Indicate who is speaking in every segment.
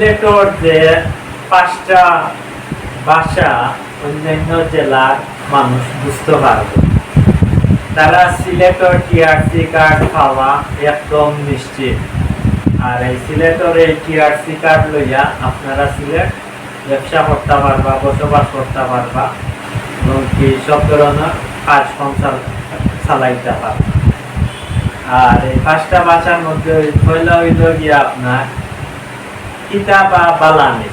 Speaker 1: সিলেটর যে 5টা ভাষা অন্যান্য জেলার মানুষ বুঝতে পারবে, তারা সিলেটর টিআরসি কার্ড পাওয়া একদম নিশ্চিত। আর এই সিলেটর এই টিআরসি কার্ড লইয়া আপনারা সিলেট ব্যবসা করতে পারবা, বসবাস করতে পারবা, এমনকি সব ধরনের কাজ সংসার চালাইতে পারবা। আর এই 5টা ভাষার মধ্যে পয়লা হইল গিয়া আপনার কিতা বা বালানি,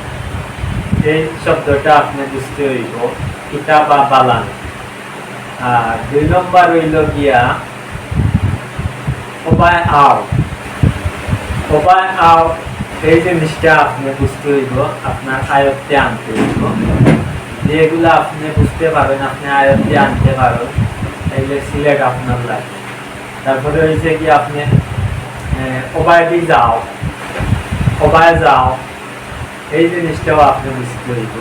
Speaker 1: এই শব্দটা আপনি বুঝতে হইব, কিতা বা বালানি। আর 2 নম্বর হইল গিয়া ওবায় আও। ওবায় আও এই জিনিসটা আপনি বুঝতে হইব, আপনার আয়ত্তে আনতে হইব। যেগুলো আপনি বুঝতে পারবেন, আপনি আয়ত্তে আনতে পারবেন, তাইলে সিলেট আপনার লাগে। তারপরে হয়েছে কি আপনি ওবায় দি যাও, ওবায় যাও, এই জিনিসটাও আপনি বুঝতে হইব।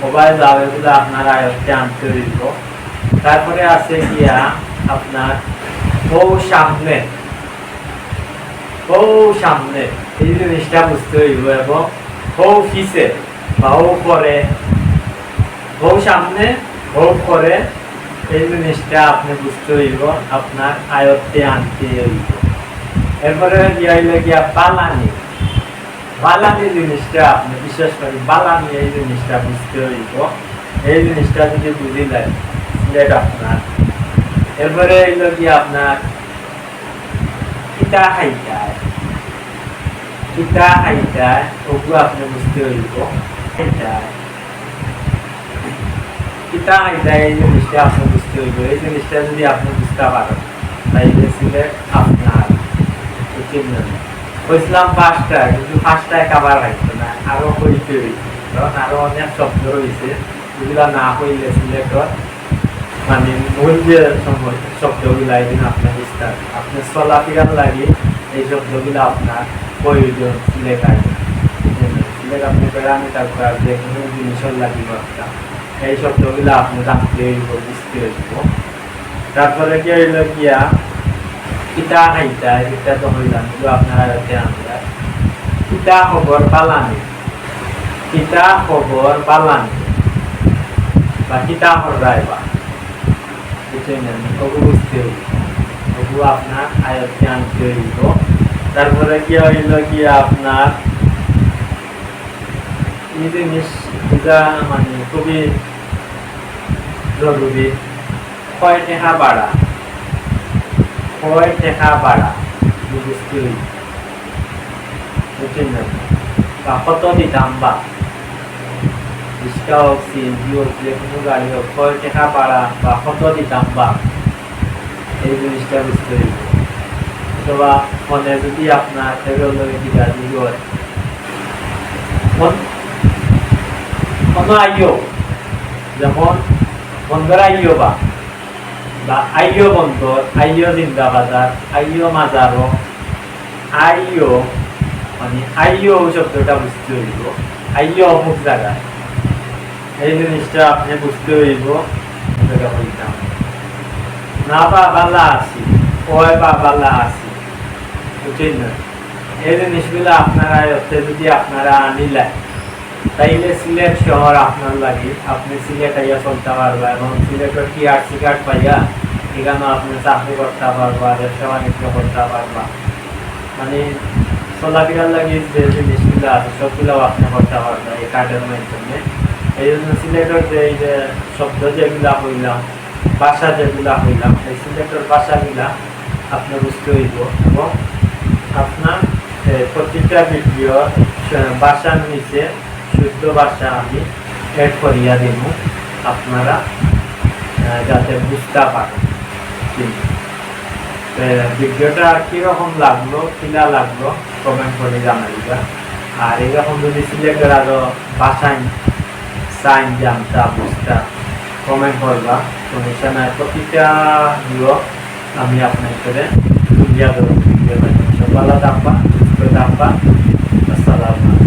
Speaker 1: ওবায় যাও এগুলো আপনার আয়ত্তে আনতে হইব। তারপরে আছে গিয়া আপনার ও সামনে, ও সামনে এই জিনিসটা বুঝতে হইব। এবং ও ফিসে বা ও করে, ও সামনে ও করে এই জিনিসটা আপনি বুঝতে হইব, আপনার আয়ত্তে আনতে হইব। এরপরে গিয়া বালানি, বালানি জিনিসটা আপনি বিশেষ করে বালানি এই জিনিসটা বুঝতে হইব। এই জিনিসটা যদি বুঝিলেন সিলেট আপনার। এরপরে হইল গিয়া আপনার কিতা খাইতায়, কিতা খাইতায় ওগুলো আপনি বুঝতে হইব। খাইতায় কিতা খাইতায় এই জিনিসটা আপনি বুঝতে হইব। এই জিনিসটা যদি আপনি বুঝতে পারেন তাইলে সিলেট আপনার। কইছিলাম 5টা, কিন্তু 5টায় কাবার রাখতো না, আরো হইতে হইছে, কারণ আরো অনেক শব্দ রয়েছে যেগুলো না হইলে সিলেটর মানে মূল যে শব্দগুলো এই আপনার বুঝতে হবে। আপনার চলাফেরার লাগে এই শব্দগুলো আপনার প্রয়োজন সিলেট আগে। সিলেট আপনি প্যারামিটার করার যে কোনো জিনিসের লাগিব একটা, এই শব্দগুলো আপনি জানতে হইব, বুঝতে হইব। তারপরে কি হইল গিয়া কিতা খাইতা, এটা তো হইলাম, এগুলো আপনারা আনবেন। কিতা খবর বালানি, কিতা খবর বালানি বা কিতা হরাইবা, বুঝতে হইব, ওগুলো আপনার আয়ত্তে আনতে হইব। তারপরে কি হইল গিয়া আপনার এই জিনিস মানে খুবই জরুরি, কয় টাকা বাড়া, কয় টাকা বাড়া বুঝতে হইব, বুঝছেন না? বা কত দিতাম বা রিক্সা হোক, সিএনজি হোক, যে কোনো গাড়ি হোক, কয় টাকা বাড়া বা কত দিতাম বা এই জিনিসটা বুঝতে হইব। অথবা ফোনে যদি আপনার গাড়ি হয় কোনো আইও, যেমন বন্দর আইও বা আইও বন্দর, আইও জিন্দাবাজার, আইও মাজারো, আইও মানে আইও শব্দটা বুঝতে হইব, আইও অমুক জায়গায়, এই জিনিসটা আপনি বুঝতে হইব। হইতাম না বা বালা আছি, ওই বা বালা আছি, বুঝছেন না? এই জিনিসগুলো আপনারা যদি আপনারা আনিলেন তাইলে সিলেট শহর আপনার লাগে, আপনি সিলেট আইয়া চলতে পারবা। এবং সিলেটের টিআরসি কার্ড পাইয়া এখানেও আপনি চাকরি করতে পারবা, ব্যবসা বাণিজ্য করতে পারবা, মানে চলাফেরার লাগে যে জিনিসগুলো আছে সবগুলো আপনি করতে পারবা এই কার্ডের মাধ্যমে। এই জন্য সিলেটের যে এই যে শব্দ যেগুলা হইলাম, ভাষা যেগুলা হইলাম, এই সিলেটের ভাষাগুলা আপনি বুঝতে হইব। এবং আপনার প্রতিটা ভিডিও ভাষার নিচে শুদ্ধ ভাষা আমি এড করিয়া দিব, আপনারা যাতে বুঝতে পারেন। ভিডিওটা কিরকম লাগলো, কিনা লাগলো কমেন্ট করে জানাইবা। আর এরকম যদি সিলেক্টের আরো ভাষায় সাইন জানতা বুঝতা কমেন্ট করবা, সমস্যা নাই। প্রতিটা আমি আপনার করে ভিডিও দেবো। ভালো থাকবা, সুস্থ থাকবা। আসসালামু আলাইকুম।